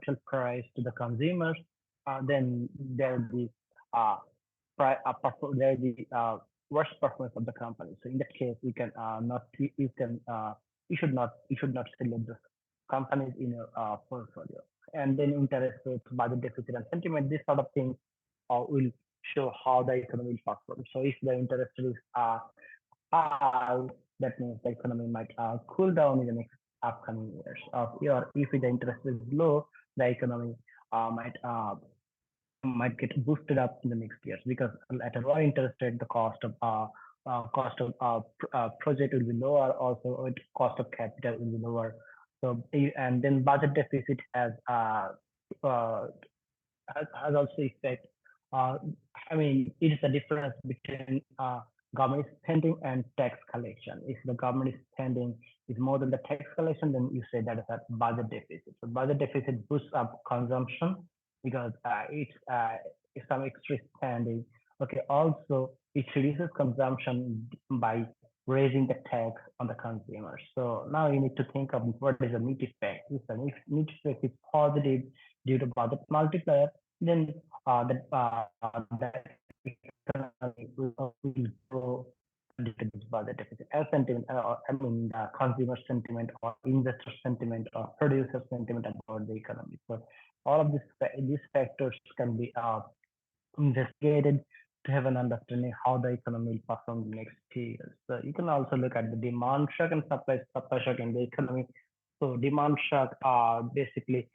actual price to the consumers, then there will be uh, there will be worse performance of the company. So in that case, we can not you can you should not select the companies in your portfolio. And then interest rates, budget deficit, and sentiment. This sort of things will show how the economy will perform. So if the interest rates are high, that means the economy might cool down in the next upcoming years. Or if the interest is low, the economy might get boosted up in the next years because at a lower interest rate, the cost of project will be lower. Also, cost of capital will be lower. So and then budget deficit uh, has also effect. Uh, I mean, it is a difference between government spending and tax collection. If the government spending is more than the tax collection, then you say that is a budget deficit. So budget deficit boosts up consumption because it's some extra spending. Okay. Also, it reduces consumption by raising the tax on the consumers. So now you need to think of what is the net effect. If the net effect is positive due to budget multiplier, then the economy will grow due to this budget deficit. As sentiment, I mean, consumer sentiment or investor sentiment or producer sentiment about the economy. So all of these factors can be investigated to have an understanding how the economy will perform in the next 2 years. So you can also look at the demand shock and supply shock in the economy. So demand shock basically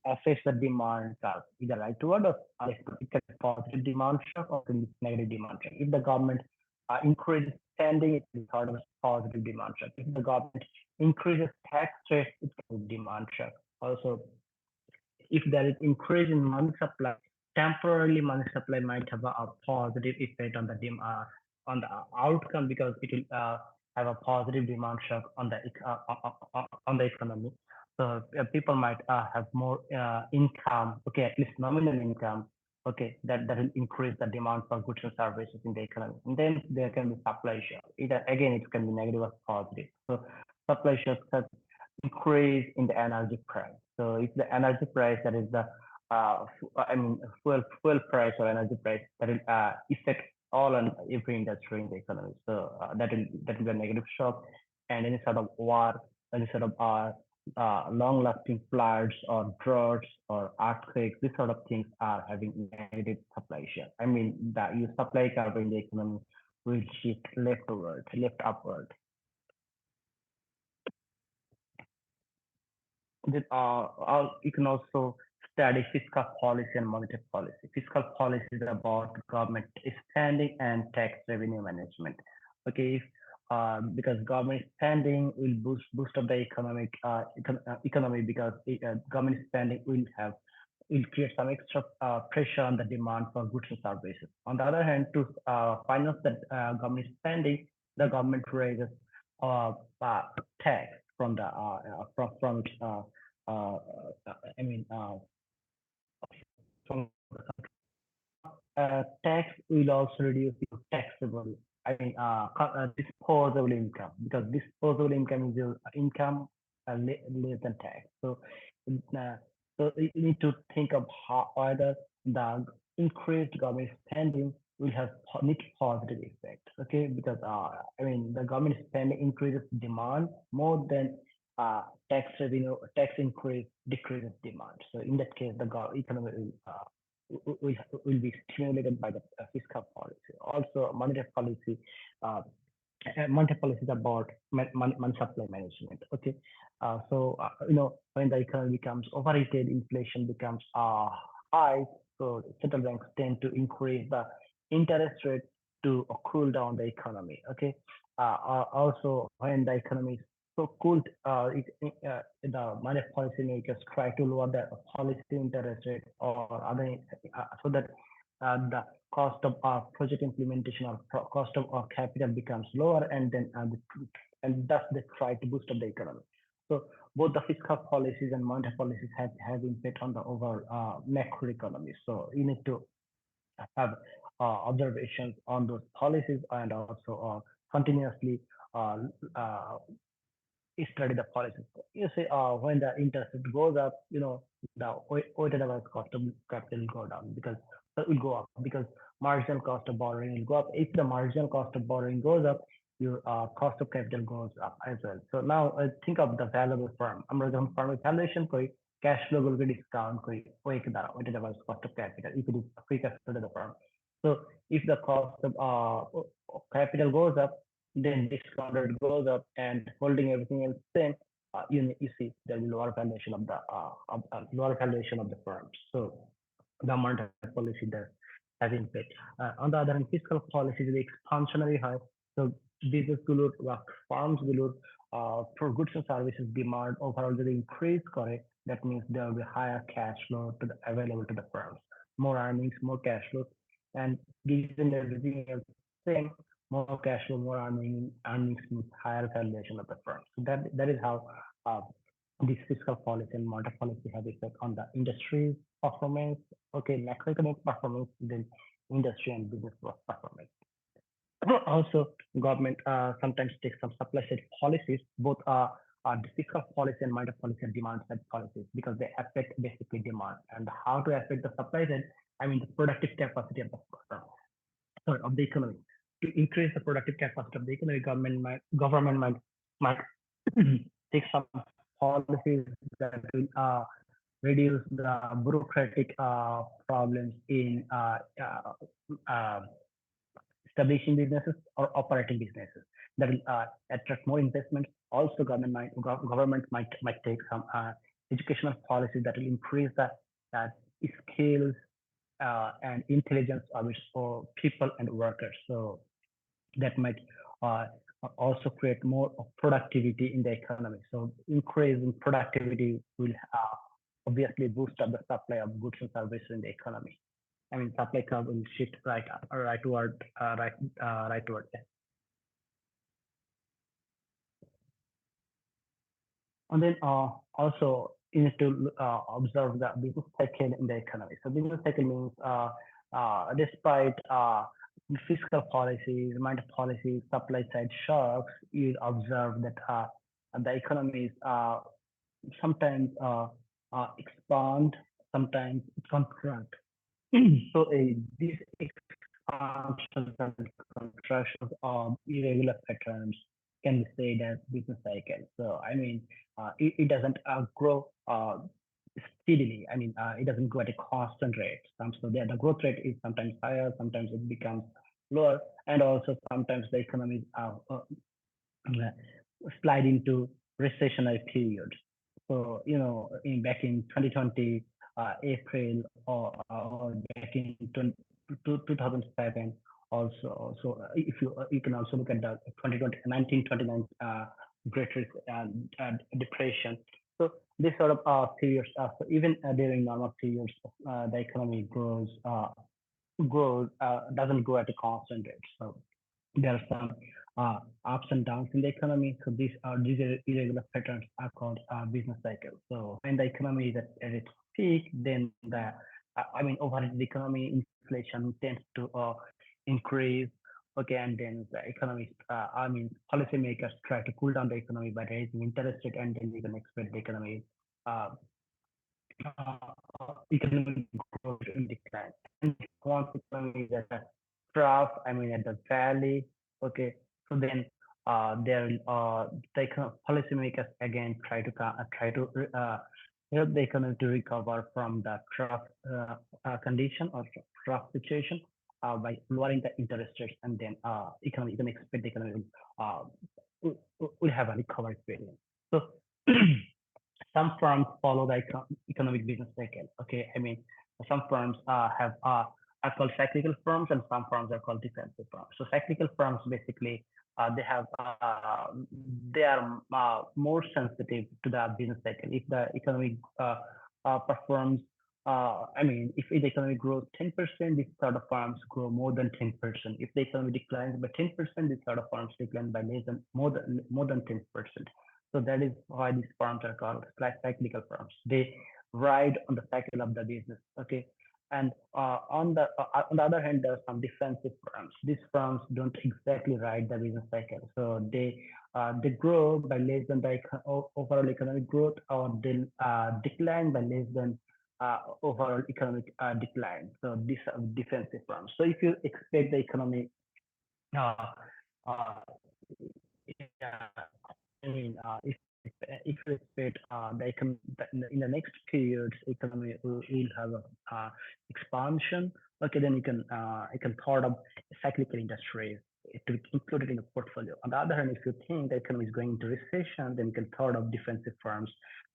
affects the demand curve, either rightward or it can be positive demand shock or can be negative demand shock. If the government increases spending, it is called as positive demand shock. If the government increases tax rate, it can be demand shock. Also, if there is increase in money supply, temporarily money supply might have a positive effect on the outcome because it will have a positive demand shock on the economy. So people might have more income, okay, at least nominal income, okay, that will increase the demand for goods and services in the economy. And then there can be supply shock. Either again, it can be negative or positive. So supply shock has increase in the energy price. So if the energy price, that is the I mean fuel price or energy price, that will affect all on every industry in the economy. So that will be a negative shock, and any sort of war, any sort of long-lasting floods or droughts or earthquakes, these sort of things are having negative supply shock. I mean, the your supply curve in the economy will shift left upward. Then you can also study fiscal policy and monetary policy. Fiscal policy is about government spending and tax revenue management. Okay, because government spending will boost up the economy because government spending will create some extra pressure on the demand for goods and services. On the other hand, to finance that government spending, the government raises uh, uh, tax from the from its uh, I mean from tax will also reduce your taxable, I mean, disposable income because disposable income is your income less than tax. Uh, so you need to think of how whether the increased government spending will have net positive effect. Okay, because I mean the government spending increases demand more than tax revenue, tax increase decreases demand. So in that case, the economy will, will be stimulated by the fiscal policy. Also, uh, monetary policy is about money supply management. Okay, when the economy becomes overheated, inflation becomes high. So central banks tend to increase the interest rate to cool down the economy. Okay, also when the economy is so cooled, the monetary policymakers try to lower the policy interest rate or other so that the cost of project implementation or cost of capital becomes lower, and then and thus they try to boost up the economy. So both the fiscal policies and monetary policies have impact on the overall macro economy. So you need to have observations on those policies and also continuously uh, uh, study the policies. You see, when the interest rate goes up, the weighted average cost of capital will go down because will go up because marginal cost of borrowing will go up. If the marginal cost of borrowing goes up, your cost of capital goes up as well. So now think of the valuable firm. আমরা যখন ফার্মের valuation করি cash flow গুলোকে discount করি ওইকে দ্বারা weighted average cost of capital if it is free cash flow to the firm. So if the cost of capital goes up, then discount rate goes up and holding everything else same, you see there will be lower valuation of the lower valuation of the firms. So the monetary policy does has impact. On the other hand, fiscal policy is expansionary high. So business গুলোর বা firms গুলোর for goods and services demand overall যদি increase করে, that means there will be higher cash flow to the available to the firms, more earnings, more cash flow, and given everything else same, more cash flow, more earnings means higher valuation of the firm. So that is how uh, this fiscal policy and monetary policy have effect on the industry's performance. Okay, macroeconomic performance, then industry and business performance. Also, government sometimes takes some supply side policies, both the fiscal policy and monetary policy and demand side policies because they affect basically demand. And how to affect the supply side? I mean the productive capacity of the of the economy. To increase the productive capacity of the economy, government might take some policies that will reduce the bureaucratic problems in uh, establishing businesses or operating businesses that will attract more investment. Also, government might take some educational policies that will increase the uh, skills and intelligence of its for people and workers. So that might uh, also create more of productivity in the economy. So increase in productivity will obviously boost up the supply of goods and services in the economy. I mean, supply curve will shift right toward. And then also you need to observe the business cycle in the economy. So business cycle means despite fiscal policies, monetary policies, supply side shocks, you observe that the economies sometimes expand, sometimes contract. So these expansions and contractions of irregular patterns can be said as business cycle. So I mean, it doesn't grow steadily. I mean, it doesn't grow at a constant rate. So the growth rate is sometimes higher, sometimes it becomes lower, and also sometimes the economy slide into recessionary periods. So, back in 2020, April, or back in 2007, also. So if you can also look at the 2020, 1929 Great Depression. So this sort of periods, so even during normal periods, the economy doesn't grow at a constant rate. So there are some ups and downs in the economy. So these irregular patterns are called business cycles. So when the economy is at its peak, then overall the economy inflation tends to increase. Okay, and then the economy, policymakers try to cool down the economy by raising interest rate, and then you can expect the economy uh, economic growth in decline. And once economy is at the trough, at the valley, okay, so then there the policymakers again try to help the economy to recover from the trough condition or trough situation by lowering the interest rates, and then economy you can expect the economy will have a recovery period. So some firms follow the economic business cycle. Okay, some firms are called cyclical firms, and some firms are called defensive firms. So cyclical firms basically they are more sensitive to the business cycle. If the economy performs, if the economy grows 10%, these sort of firms grow more than 10%. If the economy declines by 10%, these sort of firms decline by more than 10%. So that is why these firms are called cyclical firms. They ride on the cycle of the business. Okay, and on the other hand, there are some defensive firms. These firms don't exactly ride the business cycle, so they they grow by less than the overall economic growth, or they decline by less than overall economic decline. So these are defensive firms. So if you expect the economy, uh, uh, yeah, I mean, if you expect in the next periods, economy will have a expansion. Okay, then you can thought of cyclical industries to be included in the portfolio. On the other hand, if you think the economy is going into recession, then you can thought of defensive firms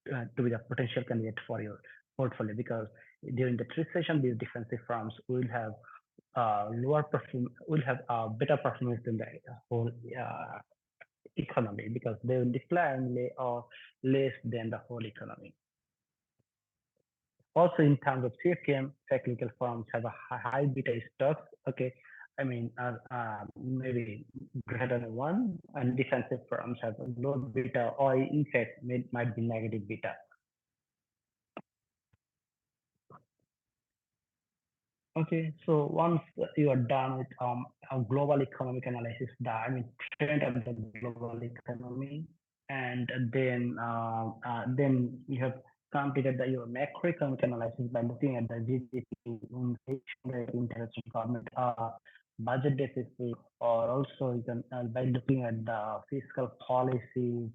to be the potential candidate for your portfolio, because during the recession, these defensive firms will have will have better performance than the whole economy, because they will decline or less than the whole economy. Also, in terms of CFM, cyclical firms have a high beta stocks. Okay, I mean, maybe greater than one, and defensive firms have a low beta, or in fact, might be negative beta. Okay, so once you are done with a global economic analysis, I mean trend of the global economy, and then you have completed your macroeconomic analysis by looking at the GDP, inflation rate, interest rate, government budget deficit, or also you can by looking at the fiscal policies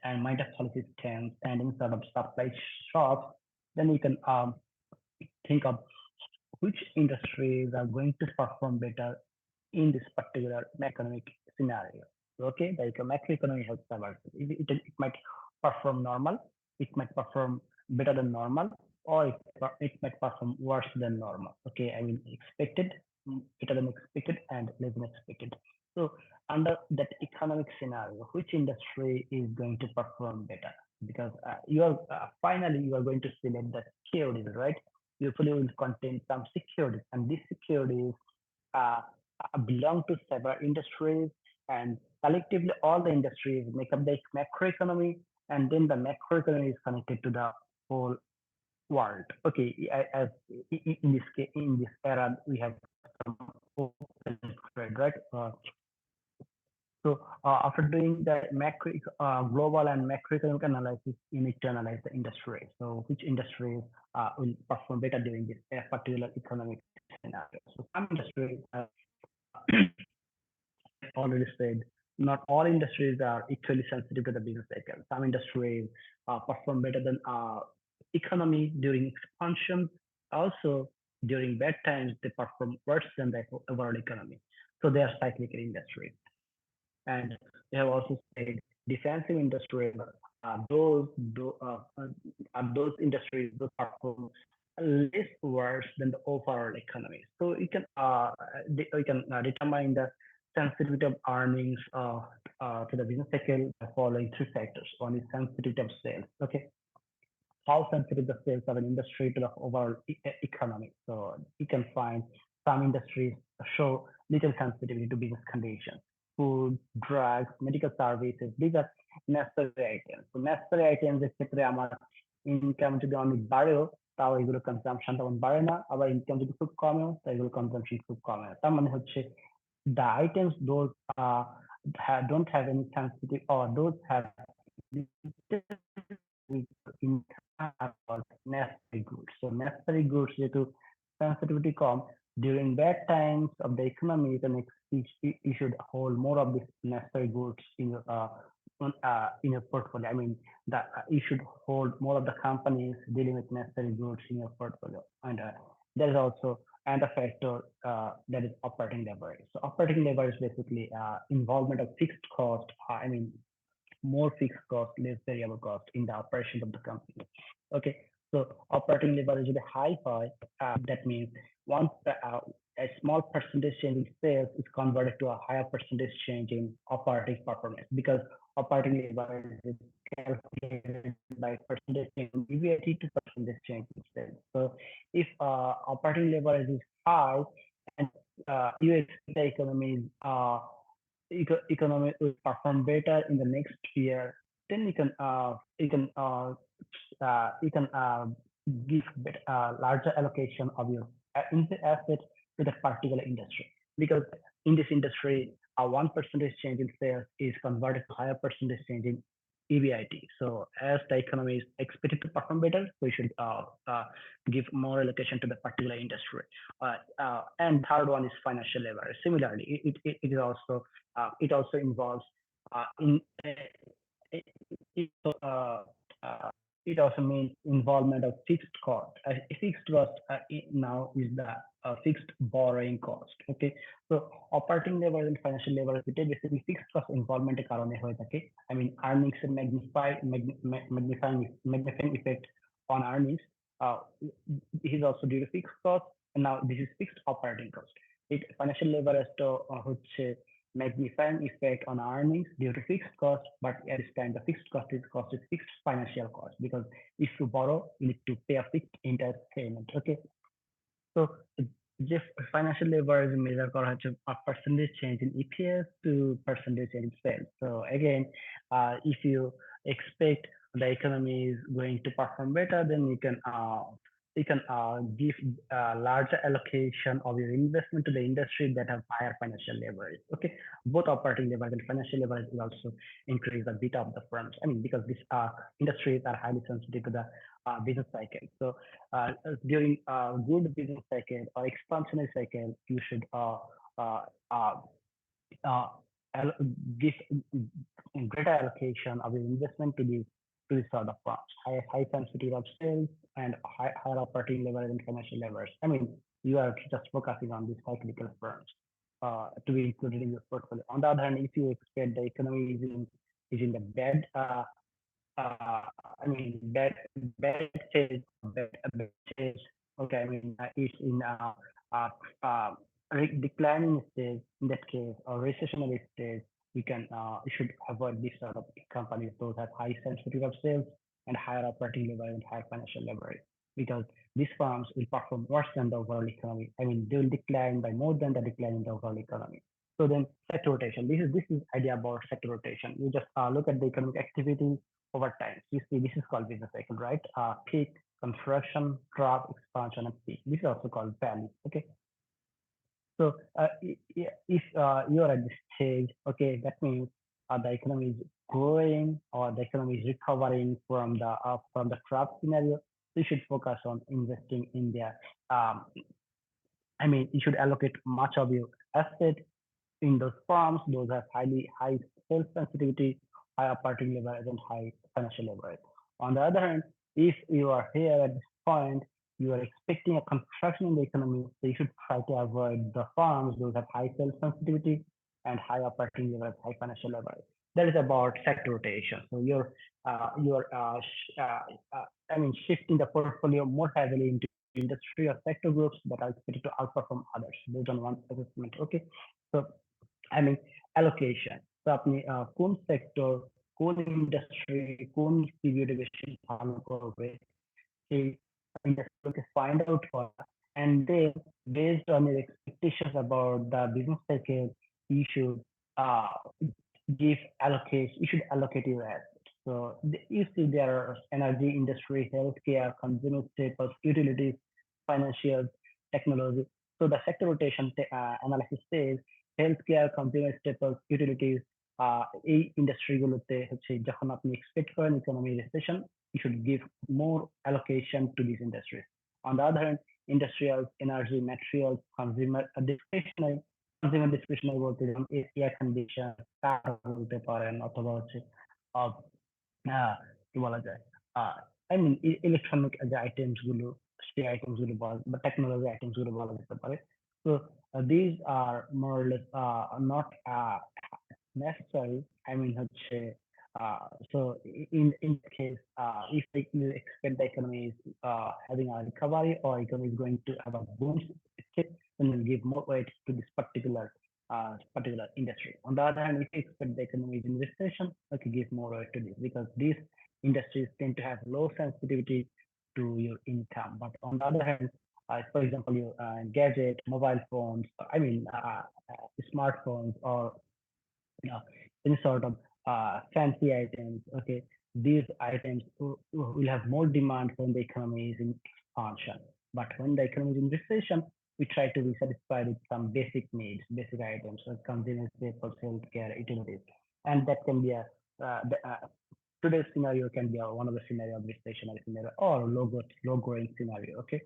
and monetary policy stance, standing sort of supply shocks. Then you can think of which industries are going to perform better in this particular macroeconomic scenario. Okay, like a macroeconomy has several. It might perform normal, it might perform better than normal, or it might perform worse than normal. Okay, I mean expected, better than expected, and less than expected. So under that economic scenario, which industry is going to perform better? Because you are finally you are going to select the securities, right? Usually will contain some securities, and these securities uh, belong to several industries, and collectively all the industries make up the macroeconomy, and then the macroeconomy is connected to the whole world. Okay, as in this case, in this era, we have some open trade, right? So after doing the global and macroeconomic analysis, you need to analyze the industry. So which industries will perform better during this particular economic scenario? So some industries, already said, not all industries are equally sensitive to the business cycle. Some industries perform better than economy during expansion. Also, during bad times, they perform worse than the overall economy. So they are cyclical industries. And they have also said defensive industries, those industries that perform less worse than the overall economy. So you can determine the sensitivity of earnings to the business cycle by following three factors. One is sensitivity of sales. Okay, how sensitive the sales of an industry to the overall economy. So you can find some industries show little sensitivity to business conditions. Food, drugs, medical services, these are necessary items. So necessary items ক্ষেত্রে আমার income যদি অনেক বাড়েও তাও এগুলো consumption তেমন বাড়ে না, আবার ইনকাম যদি খুব কমেও তাই এগুলো কনজাম্পশন খুব কমে না। তার মানে হচ্ছে the items those don't have any sensitive, or those have in necessary goods. So necessary goods যেহেতু sensitivity com, during bad times of the economy, then you should hold more of these necessary goods in your portfolio. I mean, that you should hold more of the companies dealing with necessary goods in your portfolio. And there is also another factor that is operating leverage. So operating leverage is basically involvement of fixed cost. I mean, more fixed cost, less variable cost in the operations of the company. Okay, so operating leverage is high, that means once a small percentage change in sales is converted to a higher percentage change in operating performance, because operating leverage is calculated by percentage change in EBIT to percentage change in sales. So if operating leverage is high and you expect the economy will perform better in the next year, then you can give larger allocation of your assets to the particular industry, because in this industry a 1% change in sales is converted to higher percentage change in EBIT. So as the economy is expected to perform better, we should give more allocation to the particular industry. And third one is financial leverage. Similarly, it is also it also involves in it, it, uh, uh, it also means involvement of fixed cost. A fixed cost now is the fixed borrowing cost. Okay, so operating leverage and financial leverage এটা basically fixed cost involvement এর কারণে হয়ে থাকে. I mean earnings এর magnifying effect on earnings. Uh, this is also due to fixed cost. And now this is fixed operating cost. It financial leverage to হচ্ছে magnifying effect on earnings due to fixed cost, but at this time the fixed cost is fixed financial cost because if you borrow, you need to pay a fixed interest payment. Okay, so just financial leverage measure করা হচ্ছে a percentage change in EPS to percentage change in sales. So again, if you expect the economy is going to perform better, then you can give larger allocation of your investment to the industry that have higher financial leverage. Okay, both operating leverage and financial leverage will also increase the beta of the firms. I mean, because these industries are highly sensitive to the business cycle. So during good business cycle or expansionary cycle, you should uh, uh, uh, give greater allocation of your investment to this sort of firms, high sensitivity of sales and higher operating leverage and financial leverage. I mean, you are just focusing on these cyclical firms to be included in your portfolio. On the other hand, if you expect the economy is in the bad I mean, bad stage, bad stage. Okay, I mean, it's in uh, uh, declining stage in that case or recessionary stage. You should avoid this sort of companies. Those have high sensitivity of sales and higher operating leverage and higher financial leverage because these firms will perform worse than the overall economy. I mean, they will decline by more than the decline in the overall economy. So then sector rotation. This is idea about sector rotation. You just look at the economic activity over time. You see, this is called business cycle, right? Peak, construction, drop, expansion, and peak. This is also called valley. Okay. So if you are at this stage, okay, that means the economy is growing or the economy is recovering from the drop scenario. You should focus on investing in their. I mean, you should allocate much of your asset in those firms. Those have high sales sensitivity, high operating leverage, and high financial leverage. On the other hand, if you are here at this point, you are expecting a contraction in the economy, so you should try to avoid the firms those have high sales sensitivity and high operating leverage, high financial leverage. That is about sector rotation. So I mean, shifting the portfolio more heavily into industry or sector groups that are expected to outperform others based on one assessment. Okay, so I mean allocation. So আপনি কোন sector কোন industry কোন পিরিয়ডে বেশি ভালো করবে সেই ইন্ডাস্ট্রিকে find out করা and then based on your expectations about the business cycle you should uh, give allocation you should allocate your assets. So you see there are energy industry, healthcare, consumer staples, utilities, financials, technology. So the sector rotation analysis says healthcare, consumer staples, utilities, এই ইন্ডাস্ট্রিগুলোতে হচ্ছে যখন আপনি expect করেন economy recession, you should give more allocation to these industries. On the other hand, industrials, energy, materials, consumer discretionary বলতে যেমন air condition, কার বলতে পারেন অথবা হচ্ছে কি বলা যায় আই মিন ইলেকট্রনিক যে আইটেমস গুলো সেই আইটেমস গুলো বলা বা টেকনোলজি আইটেমস গুলো বলা যেতে পারে. So these are more or less not necessary. I mean, so in the case, if you expect the economy is having a recovery or economy is going to have a boom, then we'll give more weight to this particular industry. On the other hand, if you expect the economy is in recession, okay, give more weight to this because these industries tend to have low sensitivity to your income. But on the other hand, for example, your gadget, mobile phones, I mean, smartphones or any sort of fancy items. Okay, these items will have more demand when the economy is in expansion. But when the economy is in recession, we try to be satisfied with some basic needs, basic items like convenience, staples, healthcare, utilities, and that can be a today's scenario can be one of the scenario of recessionary scenario or low growing scenario. Okay,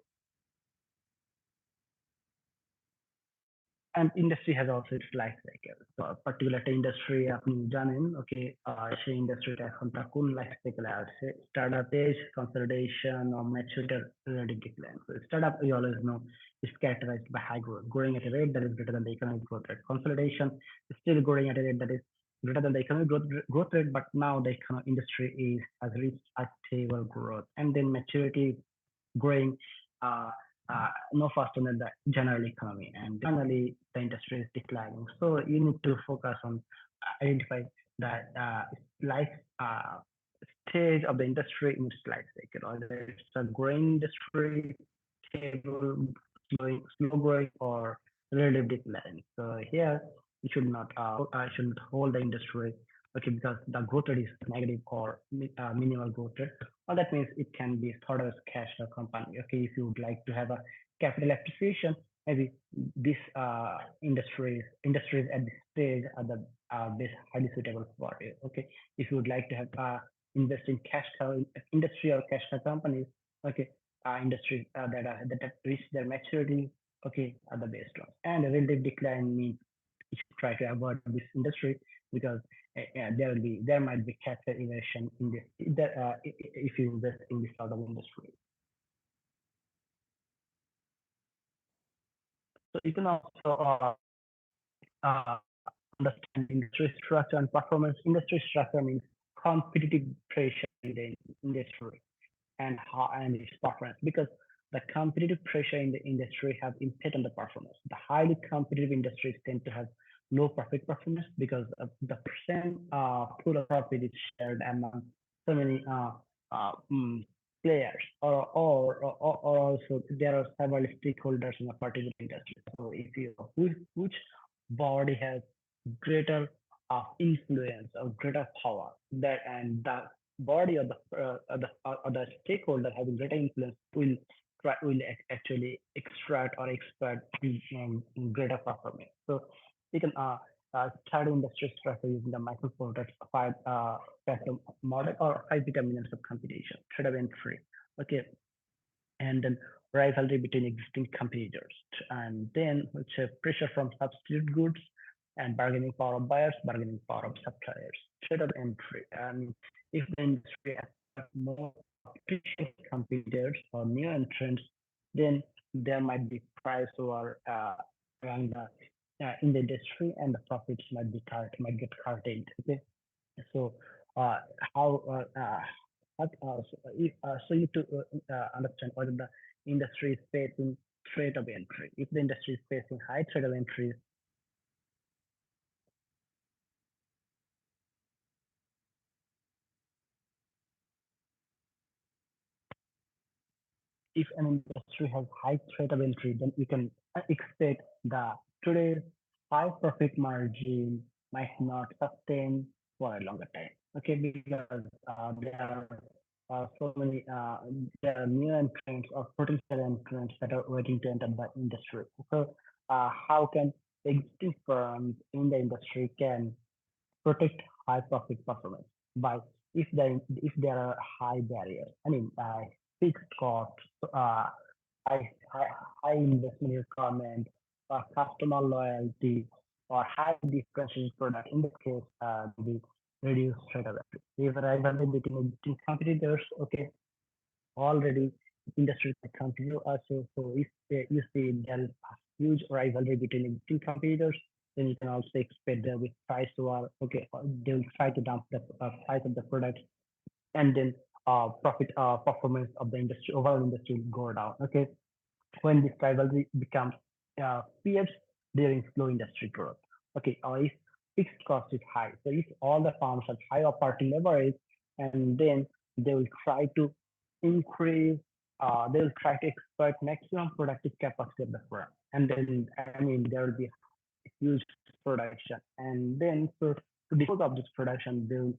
and industry has also its life cycle. So particular industry আপনি জানেন, okay, সেই ইন্ডাস্ট্রিটা এখন তার কোন life সাইকেলে আছে, startup age, consolidation or maturity relative decline. So startup, we always know, is characterized by high growth, growing at a rate that is greater than the economic growth rate. Consolidation is still growing at a rate that is greater than the economic growth rate, but now the economic industry has reached a stable growth. And then maturity growing uh, no faster than the general economy, and generally the industry is declining. So you need to focus on identify that life stage of the industry in its life cycle, whether it's a growing industry, stable, slow growing, or relative decline. So here you should not shouldn't hold the industry, okay, because the growth rate is negative or minimal growth rate. All that means it can be thought of as cash flow company. Okay, if you would like to have a capital appreciation, maybe this industries at this stage are the best highly suitable for you. Okay, if you would like to have invest in cash cow industry or cash cow companies, okay, industries that have reached their maturity, okay, are the best ones. And a relative decline means you should try to avoid this industry because there might be capital evasion in this if you invest in this sort of industry. So you can also uh, understand industry structure and performance. Industry structure means competitive pressure in the industry and how and its performance, because the competitive pressure in the industry have impact on the performance. The highly competitive industries tend to have low profit performance because of the percent pool of profit is shared among so many uh, mm, players, or also there are several stakeholders in a particular industry. So if you which body has greater influence or greater power, that and the body of the stakeholder having greater influence will actually extract or expert greater performance. So you can study industry structure using the micro products five factor model or five determinants of competition, trade of entry. Okay, and then rivalry between existing competitors, and then which have pressure from substitute goods and bargaining power of buyers, bargaining power of suppliers, trade of entry. And if the industry has more efficient competitors or new entrants, then there might be price war around in the industry, and the profits might get curtailed. Okay, so uh, how so you to understand whether the industry is facing threat of entry. If the industry is facing high threat of entry, if an industry has high threat of entry, then you can expect the today's high profit margin might not sustain for a longer time. Okay, because there are so many there are new entrants or potential entrants that are waiting to enter the industry. So how can existing firms in the industry can protect high profit performance by if there are high barriers. I mean, fixed costs, high investment requirement, customer loyalty, or high differentiated product. In this case, the reduce trade away. If rivalry between existing competitors, okay, already industry can continue. So if you see there is a huge rivalry between existing competitors, then you can also expect there with price war. Okay, they will try to dump the price of the product, and then profit performance of the industry, overall industry will go down. Okay, when this rivalry becomes fierce during slow industry growth. Okay, or if fixed cost is high, so if all the firms have high operating leverage, and then they will try to increase, they will try to exploit maximum productive capacity of the firm, and then I mean there will be huge production, and then to dispose of this production, they will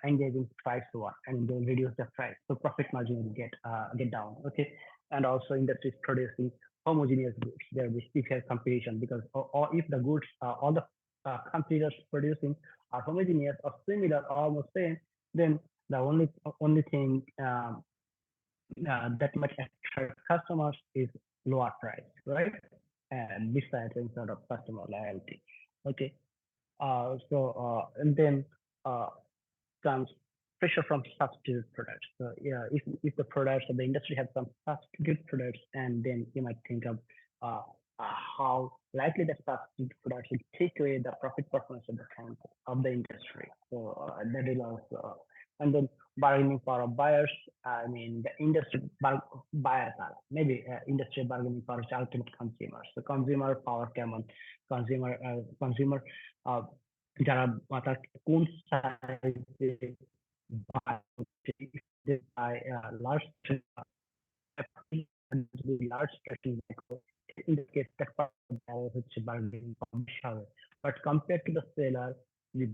engage in price war, and they will reduce the price, so profit margin will get down. Okay, and also industry is producing homogeneous goods. There will be stiff competition because, or if the goods, all the competitors producing are homogeneous or similar or almost same, then the only thing that might attract customers is lower price, right? And besides any sort of customer loyalty. Okay. And then uh, comes pressure from substitute products. So yeah, if the products of the industry have some substitute products, and then you might think of uh, how likely that substitute products will take away the profit performance of the industry. So that is also, and then bargaining power of buyers. I mean, the industry buyers are maybe industry bargaining power is ultimate consumers. So consumer power কেমন, consumer uh, যারা তার কোন সাইজে buy they buy large large stretching micro. In this case, that part of the barrel হচ্ছে bargaining power বেশি হবে। But compared to the seller, the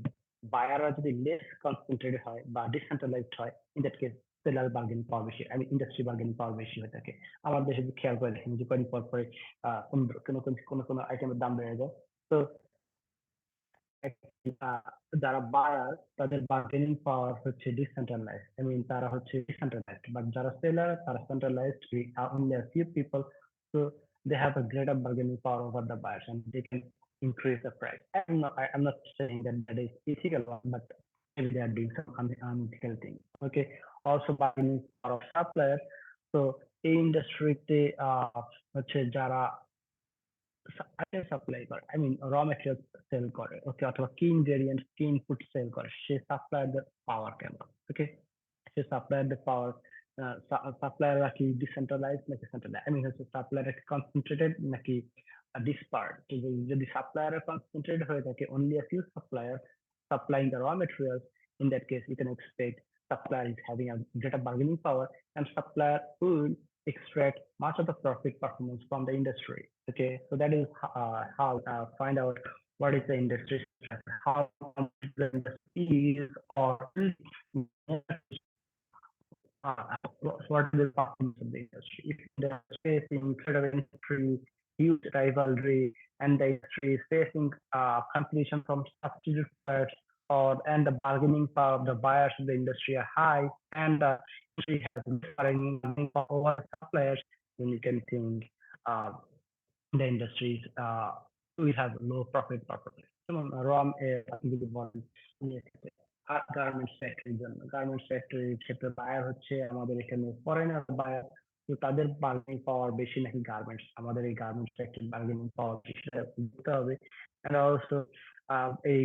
buyer যদি less concentrated হয় বা decentralized হয়, in that case seller bargaining পাওয়ার বেশি, আমি industry bargaining পাওয়ার বেশি হয়ে থাকে। আমার দেশে যদি খেয়াল করে দেখেন যে কয়েকদিন পর পরে কোনো আইটেমের দাম বেড়ে যায়, তো যারা বায়ার তাদের বার্গেনিং পাওয়ার হচ্ছে ডিসেন্ট্রালাইজড, আই মিন তারা হচ্ছে ডিসেন্ট্রালাইজড, বাট যারা সেলার তারা centralised, only a few people, so they have a greater bargaining power over the buyers and they can increase the price. I'm not saying that that is ethical one, but maybe they are doing some unethical thing. Okay, also bargaining power of suppliers. So এই ইন্ডাস্ট্রিতে হচ্ছে যারা item supply করে, I mean raw material sell করে, ওকে, অথবা কি ingredients কি input sell করে, সে সাপ্লায়ারদের পাওয়ার কেমন, ওকে, সে সাপ্লায়ারদের পাওয়ার, সাপ্লায়াররা কি ডিসেন্ট্রালাইজ নাকি সেন্ট্রালাইজ, আই মিন হচ্ছে সাপ্লায়ার কি কনসেন্ট্রেটেড নাকি ডিসপার্ট। যদি সাপ্লায়ার কনসেন্ট্রেটেড হয়ে থাকে, only a few suppliers supplying the raw materials, in that case you can expect supplier is having a greater bargaining power and supplier will extract much of the profit performance from the industry. Okay, so that is how find out what is the industry structure, how the industry is, or what is the performance of the industry. If the industry is facing sort of industry huge rivalry and the industry is facing competition from substitute players, or and the bargaining power of the buyers of the industry are high, and the industry has bargaining power over suppliers, then you can think uh, the industries will have low profit performance. যেমন রম আপনি যদি বলেন garments ফ্যাক্টরির জন্য, garments ফ্যাক্টরির ক্ষেত্রে buyer হচ্ছে আমাদের এখানে ফরেনার বায়ার, তো তাদের বার্গেনিং পাওয়ার বেশি নাকি গার্মেন্টস, আমাদের এই গার্মেন্টস ফ্যাক্টরির বার্গেনিং পাওয়ার বেশি দিতে হবে। এন্ড অলসো এই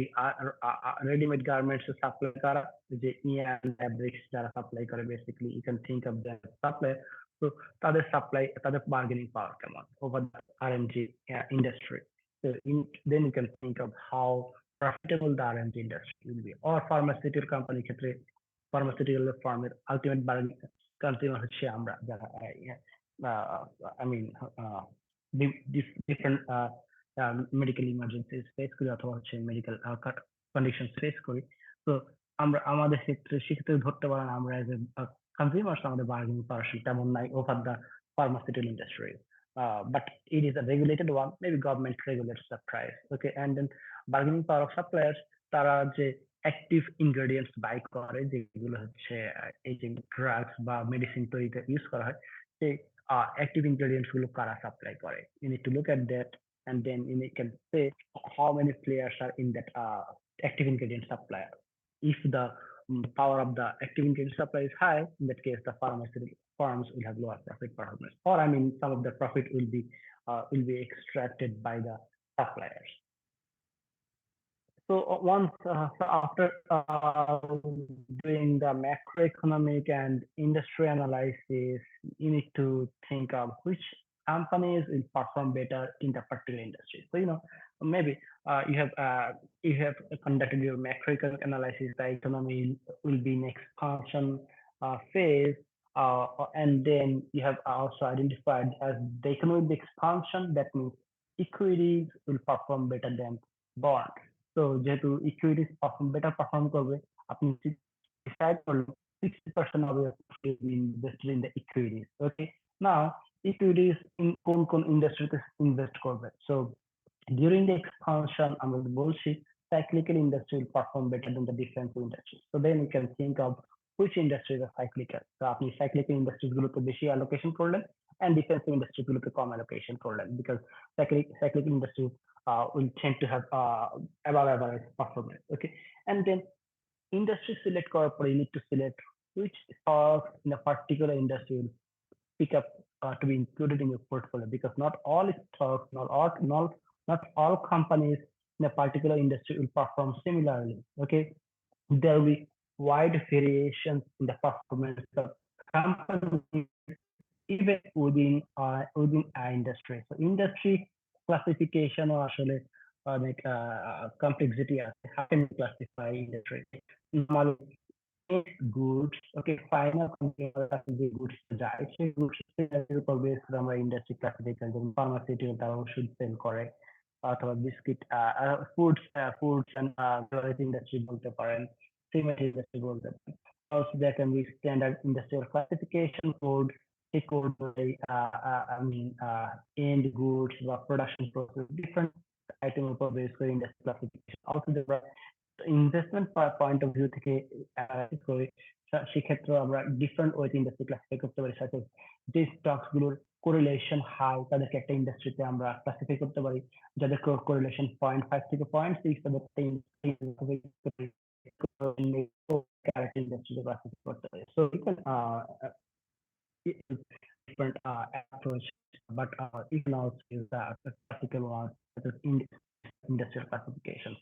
রেডিমেড গার্মেন্টস সাপ্লাই করা, যে ইয়ান ফ্যাব্রিক্স যারা সাপ্লাই করে, basically you can think of the supply, তো তাদের সাপ্লাই, তাদের বার্গেনিং পাওয়ার কেমন over the R&D industry. So then you can think of how profitable the R&D industry will be. Or pharmaceutical company ক্ষেত্রে pharmaceutical ফার্মের ultimate consumer হচ্ছে আমরা যারা, I mean different medical emergencies face করি অথবা হচ্ছে medical condition face করি। তো আমরা আমাদের ক্ষেত্রে সেক্ষেত্রে ধরতে পারেন আমরা এজ এ consumers আমাদের bargaining power তেমন নাই over the pharmaceutical industry. But it is a regulated one, maybe government regulates the price. Okay, and then bargaining power of suppliers, তারা যে অ্যাক্টিভ ইনগ্রেডিয়েন্টস বাই করে, যেগুলো হচ্ছে এই যে ড্রাগস বা মেডিসিন তৈরিতে ইউজ করা হয়, সেই অ্যাক্টিভ ইনগ্রেডিয়েন্টস গুলো কারা সাপ্লাই করে, you need to look at that, and then you can say how many players are in that active ingredient supplier. If the power of the active ingredient supply is high, in that case the pharmaceutical firms will have lower profit performance, or I mean some of the profit will be extracted by the suppliers. So once so after doing the macroeconomic and industry analysis, you need to think of which companies will perform better in the particular industry. So maybe you have conducted your macroeconomic analysis. The economy will be in expansion phase, and then you have also identified as the economic expansion. That means equities will perform better than bonds. তো যেহেতু equities better perform করবে, আপনি decide করলেন 60% of your invested in the equities. Okay, now equities কোন কোন ইন্ডাস্ট্রিতে invest করবে। So during the expansion আমরা বলছি cyclical industry will perform better than the defensive industry. So then you can think of which industries are cyclical. So আপনি cyclical industries গুলোতে বেশি allocation করলেন and defensive industries গুলোতে কম allocation করলেন because cyclical industries will tend to have above average performance. Okay, and then industry select করার পরে you need to select which stocks in a particular industry will pick up to be included in your portfolio because not all stocks, not all companies in a particular industry will perform similarly. Okay, there will be wide variations in the performance of companies even within our industry. So industry classification or আসলে অনেক complexity আছে. How can you classify industry? Normally goods, okay, final consumer যে goods যায় সেই goods এর উপর base করে আমরা ইন্ডাস্ট্রি ক্লাসিফিকেশন যেমন ফার্মাসিউটিক্যাল তারা ওষুধ সেল করে অথবা biscuit foods and beverage industry বলতে পারেন, সিমেন্ট ইন্ডাস্ট্রি বলতে পারেন। Also there can be standard industrial classification code, সেই code অনুযায়ী end goods বা production process different item উপর বেস করে industry classification. Also there are investment point of view থেকে করি সেক্ষেত্রে আমরা ডিফারেন্ট ওয়েতে ইন্ডাস্ট্রি ক্লাসিফাই করতে পারি সাথে যে স্টকস গুলোর কোরিলেশন হাই তাদেরকে একটা ইন্ডাস্ট্রিতে আমরা ক্লাসিফাই করতে পারি, যাদের কোরিলেশন 0.5 থেকে 0.6 তাদেরকে ইন্ডাস্ট্রিতে ক্লাসিফাই করতে পারি। So you can different approach, but you can also use the classical one, that is industrial classification.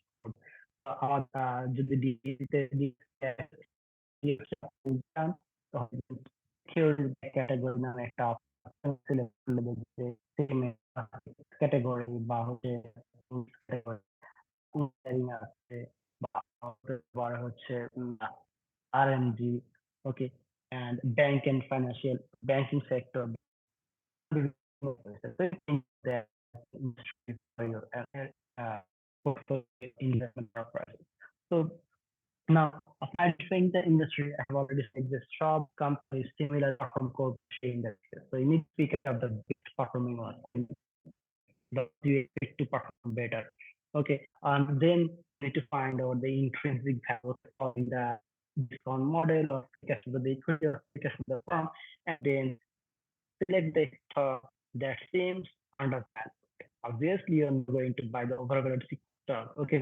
যদি ডিগ্রিতে ক্যাটাগরি নামে একটা ক্যাটাগরি বা হচ্ছে আছে বা হচ্ছে R&D, okay, and bank and financial banking sector that industry for your portfolio investment purposes. So now, identifying the industry, I have already said the strong companies similar from corporate industry. So you need to pick up the best performing one that you expect to perform better. Okay, and then you need to find out the intrinsic value of the discount model or because of the equity or because of the firm, and then select the stock that seems undervalued. Obviously, you're not going to buy the overvalued stock. Okay,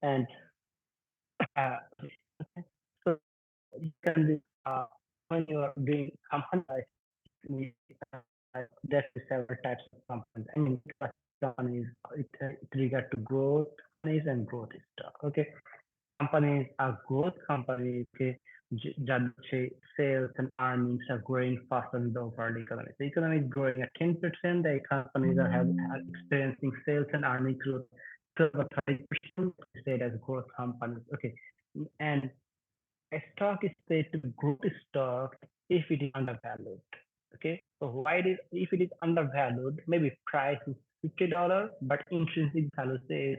and uh, so you can be when you are doing company there are several types of companies. I mean, companies it regard to growth companies and growth stock. Okay, companies are growth companies. Okay, যাদের sales and earnings are growing faster than the overall economy. The economy is growing at 10%. The companies are experiencing sales and earnings growth to about 30%. Said as growth companies. Okay, and a stock is said to be growth stock if it is undervalued. Okay, so why it is if it is undervalued, maybe price is $50, but intrinsic value says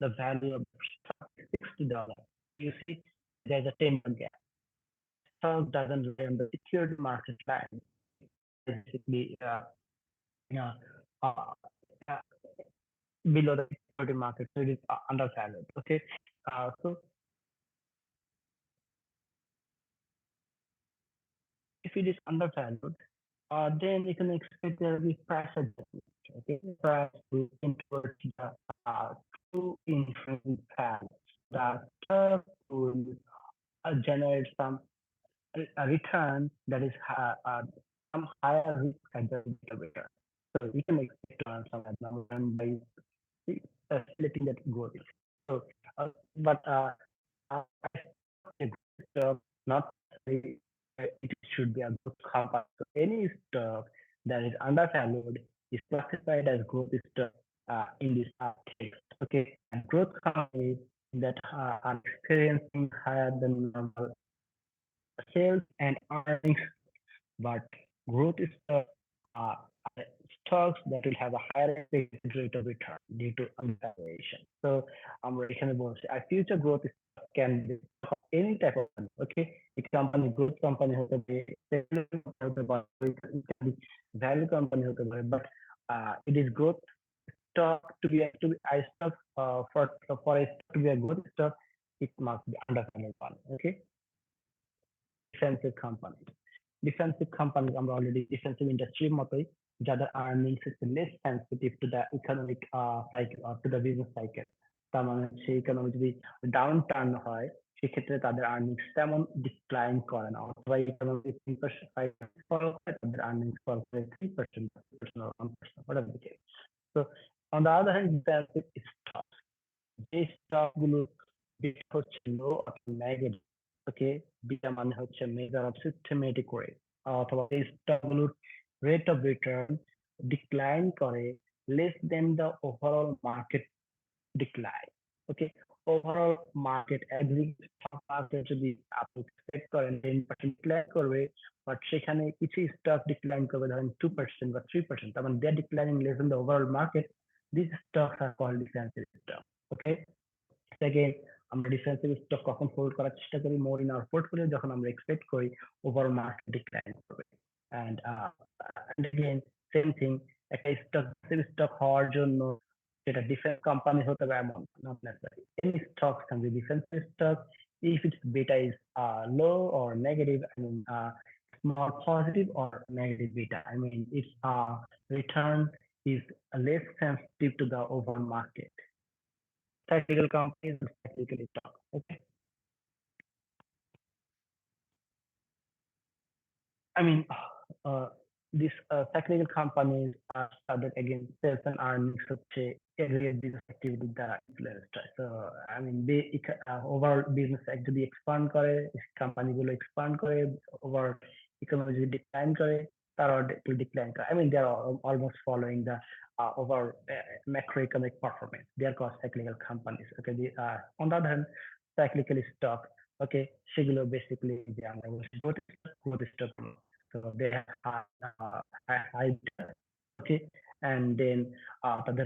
the value of the stock is $60. You see, there's a 10-year gap. Stock doesn't rely on the security market line. Basically, uh, uh, uh, below the security market, so it is undervalued. Okay, so if it is undervalued, then you can expect there will be price adjustment. Okay, price will tend towards the true intrinsic value. The stock will generate some return that is some higher risk adjusted return. So we can expect to earn some amount by letting that growth. So, but uh, not say it should be a growth company. So any stock that is undervalued is classified as growth stock in this text. Okay, and growth companies that are experiencing higher than normal sales and earnings, but growth stock are stocks that will have a higher expected rate of return due to undervaluation. So আমরা এখানে বলছি আর future growth stock can be any type of company. Okay, a company growth company hote paরে, speculative company hote পারে, it can be value company hote পারে, but it is growth stock to be a stock for a stock to be a growth stock, it must be undervalued one. Okay, defensive companies. Defensive companies আমরা already defensive industry মতোই যাদের earnings is less sensitive to the economic cycle or to the business cycle. তার মানে সেই economy যদি down turn হয় সেক্ষেত্রে তাদের আর্নিংস তেমন ডিক্লাইন করে না, অথবা ইকোনমি 3% 5% ফল করে তাদের আর্নিংস ফল করে 3% 2% or 1%, whatever the case. So on the other hand, defensive stocks, যে স্টক গুলো হচ্ছে লো অথবা নেগেটিভ, ওকে, বিটা মানে হচ্ছে মেজার অফ সিস্টেমেটিক রেট, অথবা এই স্টকগুলোর রেট অফ রিটার্ন ডিক্লাইন করে less than the overall market decline. Okay, overall market aggregate market যদি আপনি এক্সপেক্ট করেন 10% ডিক্লাইন করবে, বাট সেখানে কিছু স্টক ডিক্লাইন করবে ধরেন 2% বা 3%, তার মানে they are declining less than the overall market, this stocks are called defensive stock. Okay, second, আমরা ডিফেন্সিভ স্টক কখন হোল্ড করার চেষ্টা করি? মোর ইন আওয়ার পোর্টফোলিও, যখন আমরা এক্সপেক্ট করি ওভারঅল মার্কেট ডিক্লাইন করবে। এন্ড এগেইন সেম থিং, একটা স্টক হওয়ার জন্য সেটা ডিফেন্স কোম্পানি হতে হবে এমন not necessary, any stock can be defensive stock if its beta is low or negative. I mean, small positive or negative beta. I mean, its return is less sensitive to the overall market. Cyclical companies and cyclical stock. Okay. I mean, these cyclical companies are started again sales and earnings হচ্ছে aggregate business activity দ্বারা influenced হয়। So I mean, they overall business যদি expand করে, company গুলো expand করে, overall economy যদি decline করে, তারা will decline করে। I mean, they are almost following the overall macroeconomic performance. They are called cyclical companies. Okay, on the other hand, cyclical stock, okay, সেগুলো basically যে আমরা বলছি growth stock, so they have high return. Okay, and then the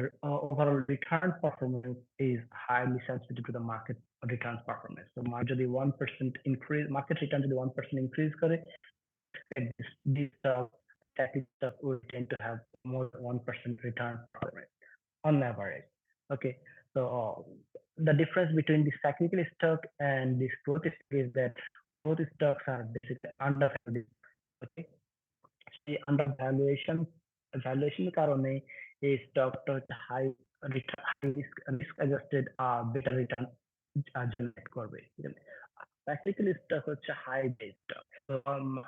overall return performance is highly sensitive to the market return performance. So যদি 1% increase, market return যদি 1% increase করে, this static stock will tend to have more than 1% return performance on average. Okay, so the difference between the cyclical stock and this growth stock is that growth stocks are basically undervalued. Okay, সেই valuation কারণে এই স্টকটা হচ্ছে high risk adjusted better return generate করবে। Cyclical stock হচ্ছে high base stock, so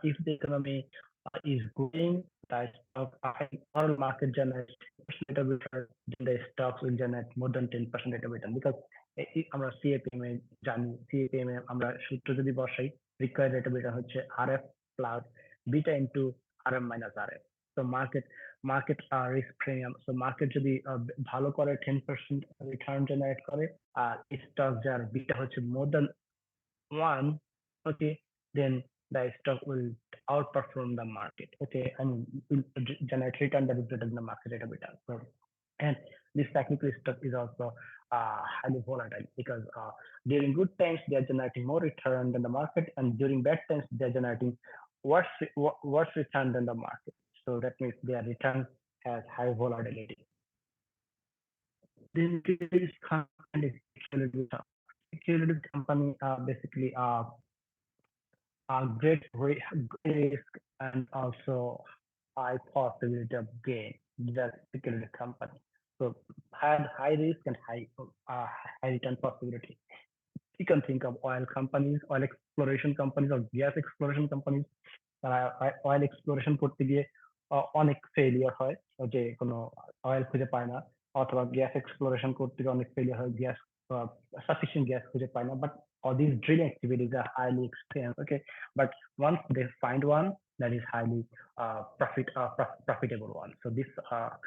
if the economy is growing, the stock overall market generates 10% rate of return, then the stocks will generate more than 10% rate of return, because আমরা CAPM এ জানি, CAPM এ আমরা সূত্র যদি বসাই, required rate of return হচ্ছে RF plus beta into RM minus RF. So market risk premium. So market যদি ভালো করে 10% return generate করে, আর stock যার beta হচ্ছে more than 1, okay, then the stock will outperform the market. Okay, and will generate return that is greater than the market rate of return. So, and this cyclical stock is also highly volatile, because during good times they are generating more return than the market, and during bad times they are generating worse return than the market. So that means their return has high volatility. Then securities company is securities company basically great risk and also high possibility of gain. That's security company. So had high risk and high return possibility. You can think of oil companies, oil exploration companies, or gas exploration companies. Oil exploration করতে গিয়ে অনেক failure হয়, যে কোনো oil খুঁজে পায় না, অথবা গ্যাস এক্সপ্লোরেশন করতে গিয়ে অনেক ফেলিয়ার হয়, গ্যাস sufficient gas খুঁজে পায় না, but all these drilling activities are highly expensive. Okay, but once they find one, that is highly profitable one. So these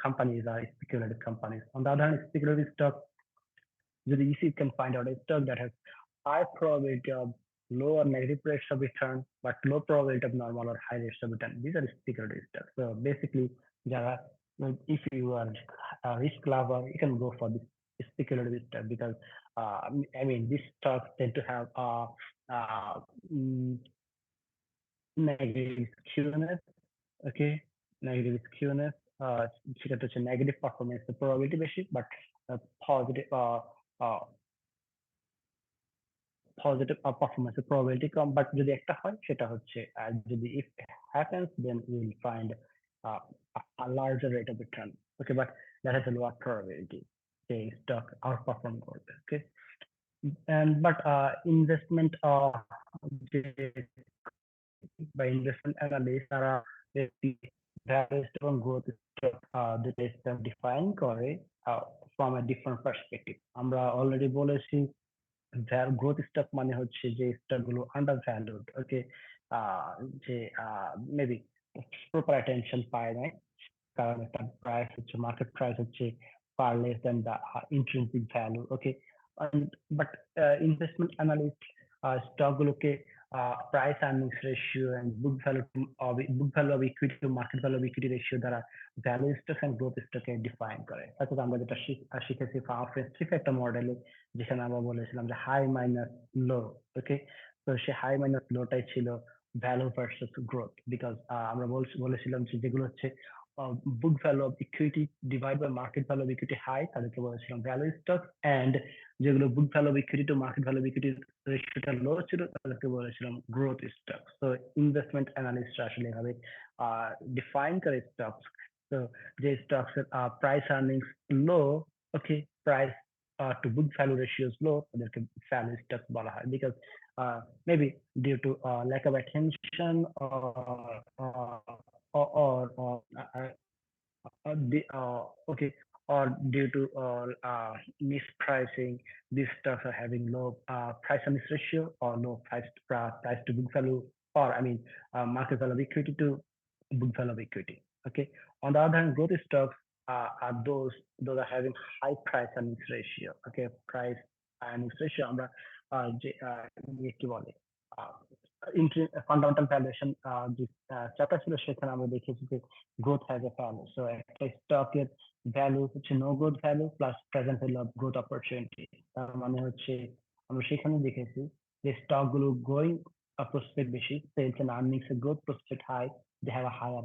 companies are speculative companies. On the other hand, speculative stock, you can find out a stock that has high probability of low or negative rates of return, but low probability of normal or high rates of return. These are speculative stocks. So basically, if you are a risk lover, you can go for this speculative stock, because I mean, these stocks tend to have uh, mm, negative skewness, okay, negative skewness, সেটা হচ্ছে negative performance probability বেশি, but positive positive পারফরমেন্সের probability কম। But যদি একটা হয় সেটা হচ্ছে যদি if happens then you will find a larger rate of return. Okay, but that has a lower probability যে stock outperform করবে। Okay, and but investment যে বা ইনভেস্টমেন্ট অ্যানালিস্ট তারা একটি ভ্যালুয়েশন এবং গ্রোথ স্টক দুটো স্টক ডিফাইন করে from a different perspective. আমরা অলরেডি বলেছি গ্রোথ স্টক মানে হচ্ছে যে স্টক গুলো আন্ডার ভ্যালুড, ওকে, যে মেবি প্রপার অ্যাটেনশন পায় নাই, কারণ একটা প্রাইস হচ্ছে মার্কেট প্রাইস হচ্ছে far less than the intrinsic value. Okay, but investment analyst stock গুলোকে price earnings ratio and book value of equity to market value of equity ratio দ্বারা value stock and growth stock A define করে। অর্থাৎ আমরা যেটা শিখেছি ফ্রিফ একটা মডেলে, যেখানে আমরা বলেছিলাম যে হাই মাইনাস লো। ওকে, তো সে হাই মাইনাস লোটাই ছিল ভ্যালু ভার্সেস গ্রোথ, বিকজ আমরা বলেছিলাম যে যেগুলো হচ্ছে book value of equity divide by market value of equity high, তাদেরকে বলেছিলাম ভ্যালু স্টক, এন্ড যেগুলো book value of equity to market value of equity রেশিওটা লো ছিল তাদেরকে বলেছিলাম গ্রোথ স্টক। তো ইনভেস্টমেন্ট অ্যানালিস্টরা আসলে এভাবে ডিফাইন করে স্টকস। তো যে স্টকস এর price earnings low, okay, price to book value ratios low, তাদেরকে ভ্যালু স্টক বলা হয়, because maybe due to lack of attention or okay, or due to mispricing, these stocks are having low price earnings ratio or low price to book value, or I mean market value of equity to book value of equity. Okay. On the other hand, growth stocks are those are having high price earnings ratio. Okay, price earnings ratio আমরা যে কি বলে fundamental valuation যে chapter ছিল সেখানে আমরা দেখেছি যে growth has a value. So একটা স্টকের ভ্যালু হচ্ছে no growth value plus present value of growth opportunity. তার মানে হচ্ছে আমরা সেখানে দেখেছি যে স্টক গুলো গ্রোয়িং প্রসপেক্ট বেশি, সেলস এন্ড আর্নিংস এর growth prospect high, they have a higher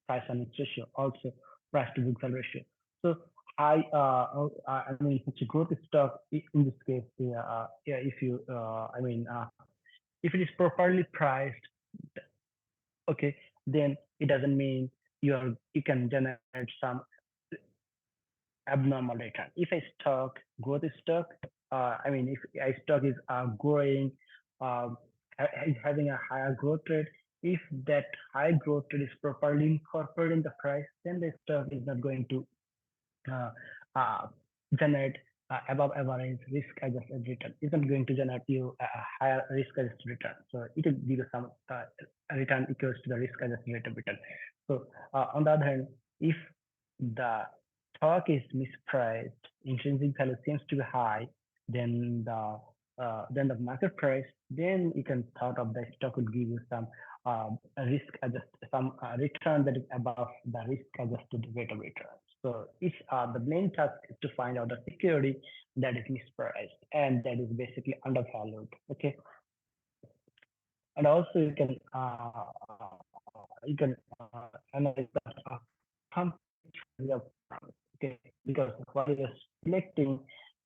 price earnings ratio, also price to book value ratio. So I mean, it's a growth stock in this case. Yeah, if you, if it is properly priced, okay, then it doesn't mean you can generate some abnormal return. If a stock, growth stock, if a stock is growing, is having a higher growth rate, if that high growth rate is properly incorporated in the price, then the stock is not going to uh, uh, generate above average risk adjusted return. It's not going to generate you a higher risk adjusted return. So it will give you some return equals to the risk adjusted rate of return. So on the other hand, if the stock is mispriced, intrinsic value seems to be high, then the market price, then you can thought of the stock will give you some risk adjust some return that is above the risk adjusted rate of return. So if the main task is to find out the security that is mispriced and that is basically undervalued. Okay, and also analyze the company. Okay, because while you're selecting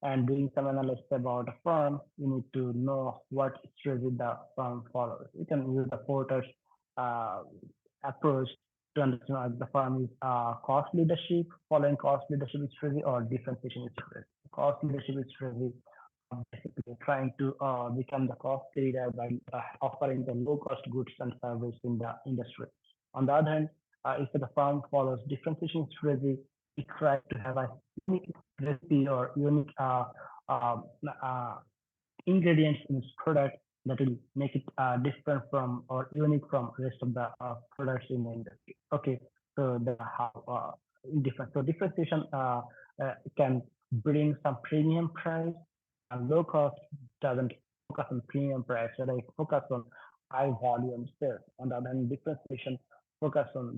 and doing some analysis about a firm, you need to know what strategy the firm follows. You can use the Porter's uh, approach to understand if the firm is cost leadership, following cost leadership strategy, or differentiation strategy. Cost leadership strategy, basically trying to become the cost leader by offering the low cost goods and services in the industry. On the other hand, if the firm follows differentiation strategy, it tries to have a unique recipe or unique uh, uh, ingredients in its product that will make it different from or unique from rest of the products in the industry. Okay, so the how different. So differentiation can bring some premium price, and low cost doesn't focus on premium price, rather it focus on high volume sales. On the other hand, differentiation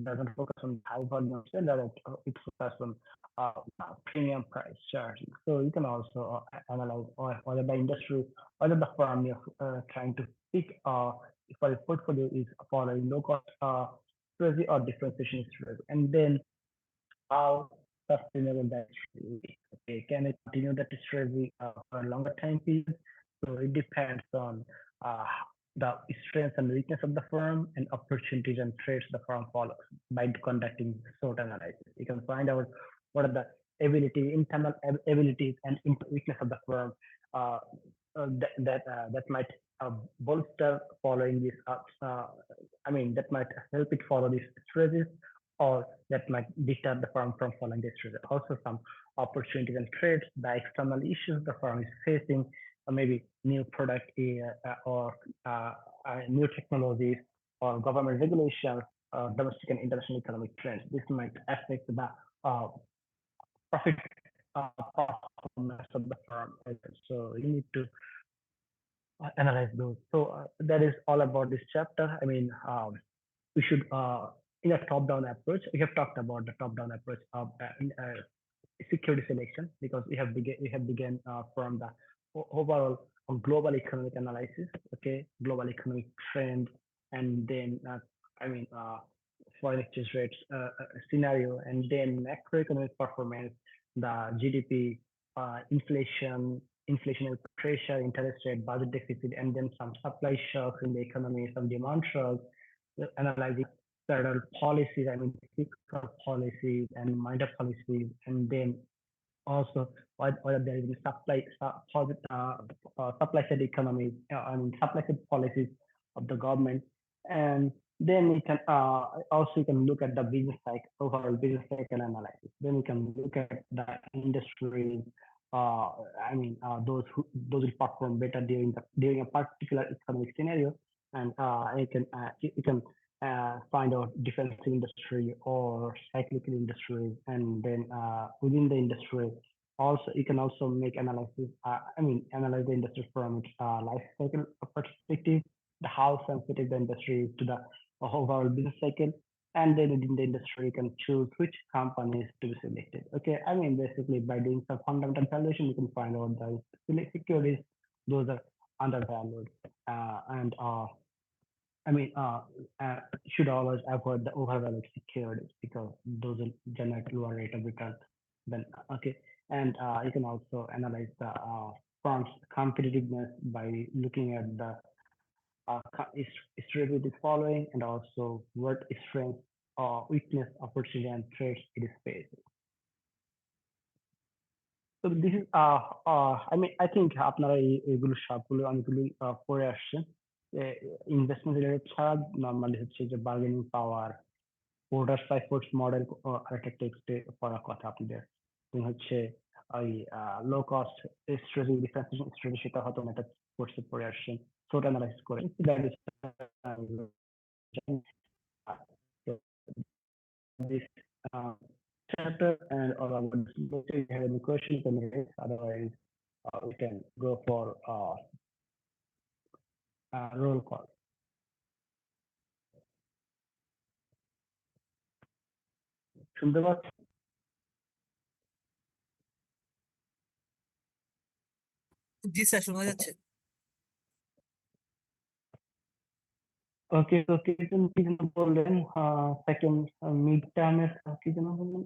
doesn't focus on high volume sales, rather it focus on premium price charging. So you can also analyze whether the industry, whether the firm you're trying to pick for a portfolio is following low cost strategy or differentiation strategy, and then how sustainable that strategy is. Okay, can it continue that strategy for a longer time period? So it depends on uh, the strengths and weakness of the firm and opportunities and threats the firm follows by conducting SWOT analysis. You can find out what are the internal abilities and weakness of the firm uh, that might bolster following this. I mean, that might help it follow these strategies, or that might deter the firm from following this strategy. Also, some opportunities and threats, the external issues the firm is facing, or maybe new product or new technologies or government regulations, domestic and international economic trends. This might affect the uh, profit performance of the firm. So you need to analyze those. So that is all about this chapter. I mean, we should in a top-down approach. We have talked about the top-down approach of security selection because we have begun from the overall global economic analysis, okay, global economic trend, and then I mean foreign exchange rates scenario, and then macroeconomic performance, the GDP, inflationary pressure, interest rate, budget deficit, and then some supply shocks in the economy, some demand shocks, analyzing federal policies, I mean fiscal policies and minor policies, and then also whether there is a supply side economy and supply side policies of the government, and then you can also you can look at the business cycle, overall business cycle analysis. Then you can look at the industry. Uh, I mean, those will perform better during a particular economic scenario, and you can find out defensive industry or cyclical industry, and then within the industry also you can also make analysis. Analyze the industry from its life cycle perspective, the how sensitive the industry is to the overall business cycle, and then within the industry you can choose which companies to be selected. Okay, I mean basically by doing some fundamental valuation you can find out the securities those are undervalued, and I mean, should always avoid the overvalued securities because those will generate lower rate of return. Then, okay, and you can also analyze the firm's competitiveness by looking at the history with the following, and also what strength, weakness, opportunity, and threats it is facing. So this is I mean I think আপনারা এগুলো সবগুলো অনেকগুলি পড়ে আসছেন। Investment related ছাড়া normally হচ্ছে যে bargaining পাওয়ার, porter সাইফোর্স model আরেকটা টেক্সটে পড়ার কথা আপনাদের। এবং হচ্ছে ওই low cost strategy, differentiation strategy সেটা হয়তো একটা কোর্সে পড়ে আসছেন। সোট অ্যানালাইসিস করে that is this uh, chapter and all about this. If you have any questions, you can raise. Otherwise, we can go for roll call. শুনতে পাচ্ছেন? জি স্যার, শোনা যাচ্ছে। Okay, so কি যেন বললেন second mid-term কি যেন বললেন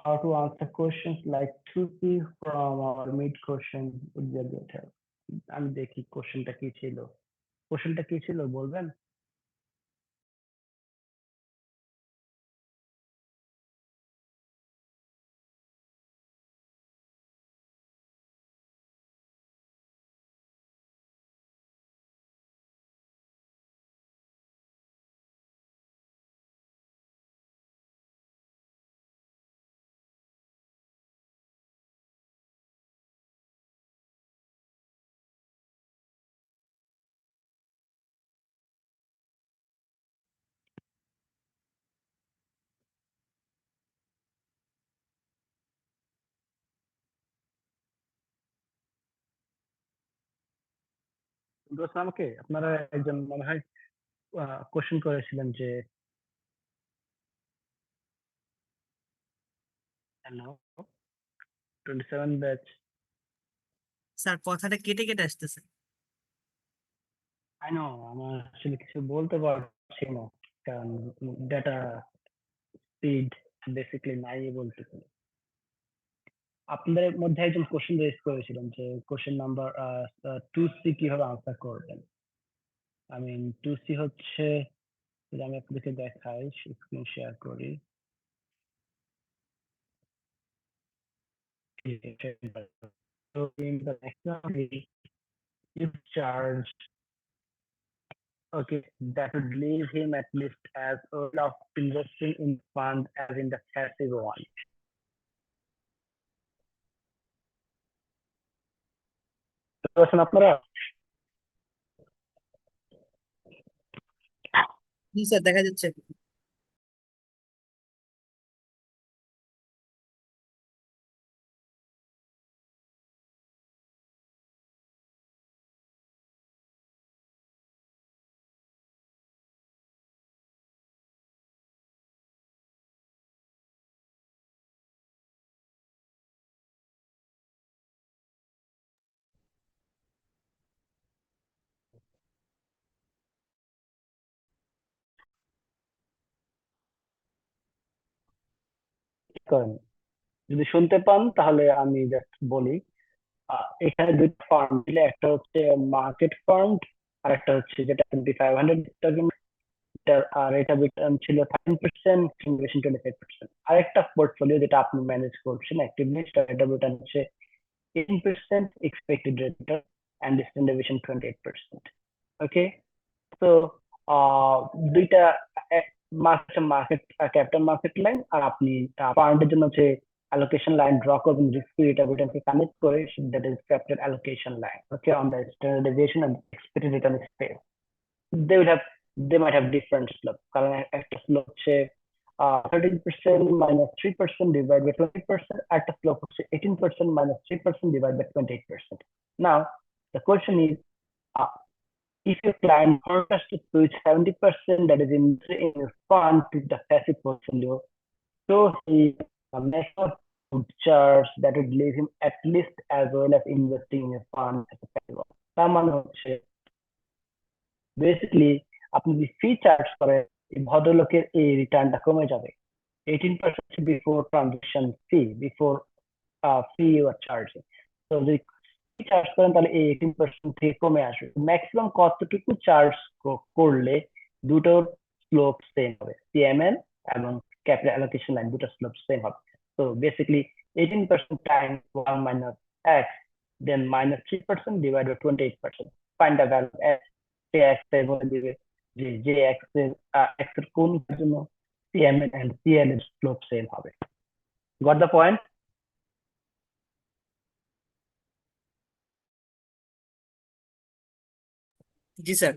how to answer questions like 2P from our mid question would be a good help. আমি দেখি কোশ্চেনটা কি ছিল। কোশ্চেনটা কি ছিল বলবেন? দোস্ত আমাকে আপনারা একজন মনে হয় কোশ্চেন করেছিলেন যে হ্যালো, 27 ব্যাচ। স্যার কথাটা কেটে কেটে আসতেছে। আই নো, আমার আসলে কিছু বলতে পারছি না, কারণ ডেটা স্পিড বেসিক্যালি নাই বলতে পারি। আপনাদের মধ্যে একজন কোশ্চেন রেজ করেছিলেন যে কোশ্চেন নাম্বার 2C কিভাবে আনসার করবেন। আই মিন 2C হচ্ছে, যদি আমি আপনাদেরকে দেখাই, স্ক্রিন শেয়ার করি। So in the example, if charge, okay, that would leave him at least as early of investing in fund as in the passive one. তো বলছেন আপনারা? জি স্যার, দেখা যাচ্ছে। কি করেন? যদি শুনতে পান তাহলে আমি জাস্ট বলি। এখানে দুটো ফান্ড দিলে, একটা হচ্ছে মার্কেট ফান্ড আর একটা হচ্ছে যেটা S&P 500, আর এটা রিটার্ন ছিল 13%, ইনভেশন 25%। আরেকটা পোর্টফোলিও যেটা আপনি ম্যানেজ করছেন অ্যাক্টিভলি, সেটা রিটার্ন হচ্ছে 18% expected return and standard deviation 28%. Okay, তো দুইটা market market capital market line, আর আপনি ফান্ডের জন্য যে অ্যালোকেশন লাইন ড্র করবেন রিস্ক ফ্রি রিটার্নকে কানেক্ট করে, that is capital allocation line, okay, on the standard deviation and expected return space. they will have they might have different slope, কারণ একটা স্লোপ হচ্ছে 13% minus 3% divided by 20%, একটা slope হচ্ছে 18% minus 3% divided by 28%. Now the question is, uh, if your client wants us to switch 70% that is in your fund to the passive portfolio, so he makes a good charge that would leave him at least as well as investing in a fund as a passive one. তার মানে হচ্ছে basically আপনি যদি ফি charge করেন, এই ভদ্রলোকের এই রিটার্নটা কমে যাবে। 18% before transaction fee, before fee you are charging. তো যদি ফি চার্জ করেন তাহলে এই 18% থেকে কমে আসবে। ম্যাক্সিমাম কতটুকু চার্জ করলে দুটোর স্লোপ সেম হবে, সিএমএল এবং ক্যাপিটাল অ্যালোকেশন লাইন দুটো স্লোপ সেম হবে। তো basically 18% Times 1 minus x, then minus 3% divided by 28%. Find the value x, say x এ বলে দিবে যে x এর x এর কোন জন্য সিএমএল এন্ড সিএল এর স্লোপ সেম হবে। Got the point? G sir.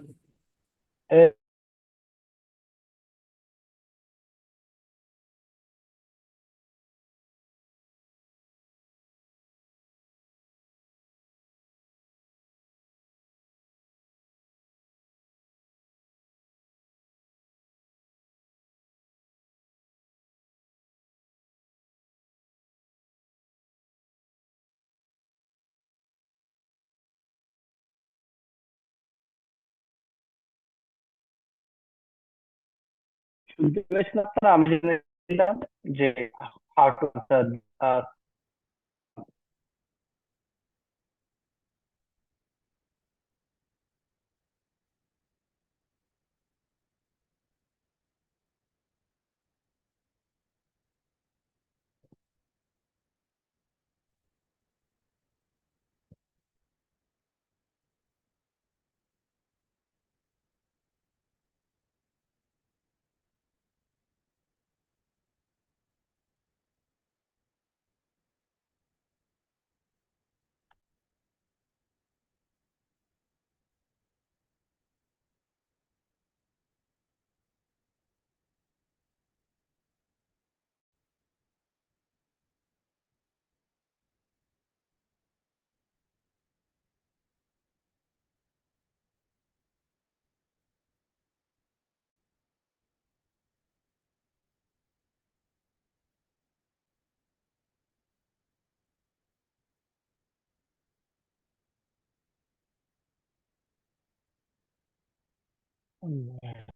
শুনতে পেয়েছেন আপনারা? আমি যেটা বললাম যে হাউ টু আনসার। Mm,